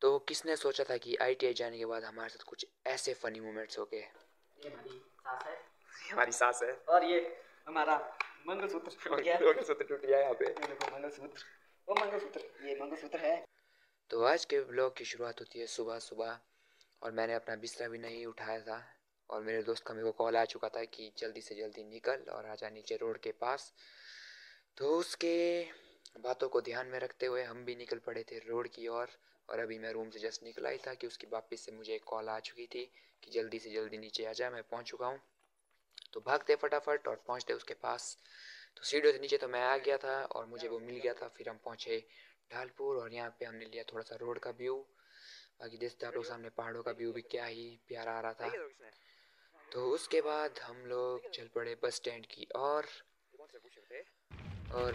तो किसने सोचा था कि आईटीआई जाने के बाद हमारे साथ कुछ ऐसे फनी मोमेंट्स हो गए। ये हमारी सास है। ये हमारी सास है और ये हमारा मंगलसूत्र टूट गया। मंगलसूत्र टूट गया यहाँ पे। ये देखो मंगलसूत्र, वो मंगलसूत्र, ये मंगलसूत्र है। तो आज के ब्लॉग की शुरुआत होती है सुबह सुबह और मैंने अपना बिस्तर भी नहीं उठाया था और मेरे दोस्त का मेरे को कॉल आ चुका था कि जल्दी से जल्दी निकल और आजा नीचे रोड के पास। तो उसके बातों को ध्यान में रखते हुए हम भी निकल पड़े थे रोड की ओर। और अभी मैं रूम से जस्ट निकला ही था कि उसकी वापस से मुझे एक कॉल आ चुकी थी कि जल्दी से जल्दी नीचे आ जा, मैं पहुंच चुका हूँ। तो भागते फटाफट और पहुंचते उसके पास। तो सीढ़ियों से नीचे तो मैं आ गया था और मुझे वो मिल गया था। फिर हम पहुंचे ढालपुर और यहाँ पे हमने लिया थोड़ा सा रोड का व्यू। बाकी देखते आप लोग सामने पहाड़ों का व्यू भी क्या ही प्यारा आ रहा था। तो उसके बाद हम लोग चल पड़े बस स्टैंड की और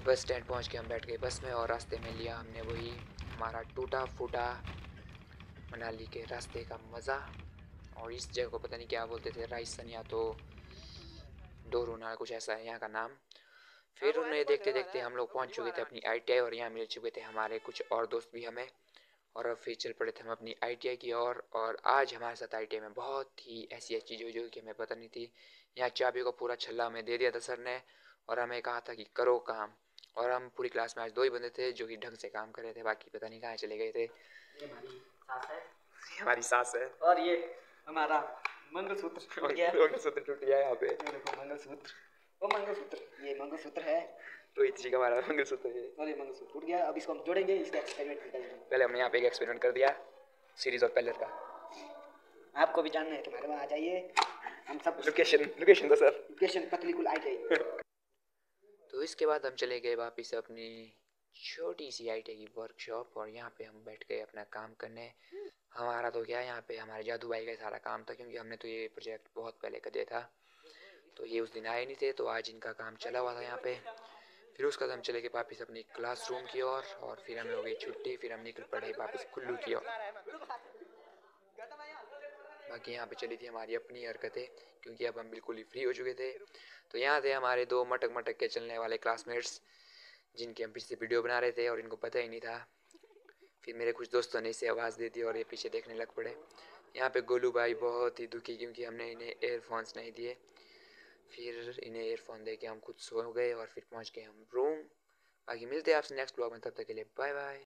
बस स्टैंड पहुंच के हम बैठ गए बस में और रास्ते में लिया हमने वही हमारा टूटा फूटा मनाली के रास्ते का मज़ा। और इस जगह को पता नहीं क्या बोलते थे, राइसन या तो डोरोना कुछ ऐसा है यहाँ का नाम। फिर उन्हें देखते देखते हम लोग पहुंच चुके थे अपनी आईटीआई और यहाँ मिल चुके थे हमारे कुछ और दोस्त भी हमें। और अब फिर चल पड़े थे हम अपनी आईटीआई की ओर। और आज हमारे साथ आईटीआई में बहुत ही ऐसी ऐसी चीज़ हुई जो कि हमें पता नहीं थी। यहाँ चाबी का पूरा छल्ला हमें दे दिया था सर ने और हमें कहा था कि करो काम। और हम पूरी क्लास में आज दो ही बंदे थे जो कि ढंग से काम कर रहे थे, बाकी पता नहीं कहाँ चले गए थे। ये हमारी सास है। ये हमारी सास है। और ये हमारा मंगलसूत्र टूट गया। मंगलसूत्र टूट गया यहाँ पे। ये देखो मंगलसूत्र, वो मंगलसूत्र, ये मंगलसूत्र है। रोहित जी का हमारा मंगलसूत्र है। और ये मंगलसूत्र टूट गया। अब इसको हम जोड़ेंगे, इसका एक्सपेरिमेंट करेंगे। पहले हमने यहाँ पे एक एक्सपेरिमेंट कर दिया सीरीज और पैलेट का। आपको भी जानना है तो हमारे वहाँ आ जाइए। हम सब लोकेशन दो सर। लोकेशन पतलीकुल आ जाइए। तो इसके बाद हम चले गए वापस अपनी छोटी सी आईटी की वर्कशॉप और यहाँ पे हम बैठ गए अपना काम करने। हमारा तो क्या, यहाँ पे हमारे जादू भाई का सारा काम था क्योंकि हमने तो ये प्रोजेक्ट बहुत पहले कर दिया था। तो ये उस दिन आए नहीं थे तो आज इनका काम चला हुआ था यहाँ पे। फिर उसके बाद हम चले गए वापस अपनी क्लासरूम की ओर और फिर हमें हो गई छुट्टी। फिर हम निकल पड़े वापस कुल्लू की ओर। बाकी यहाँ पे चली थी हमारी अपनी हरकतें क्योंकि अब हम बिल्कुल ही फ्री हो चुके थे। तो यहाँ थे हमारे दो मटक मटक के चलने वाले क्लासमेट्स जिनकी हम पीछे से वीडियो बना रहे थे और इनको पता ही नहीं था। फिर मेरे कुछ दोस्तों ने इसे आवाज़ दे दी और ये पीछे देखने लग पड़े। यहाँ पे गोलू भाई बहुत ही दुखी क्योंकि हमने इन्हें एयरफोन्स नहीं दिए। फिर इन्हें एयरफोन दे के हम खुद सो गए और फिर पहुँच गए हम रूम। बाकी मिलते हैं आपसे नेक्स्ट ब्लॉग में, तब तक के लिए बाय बाय।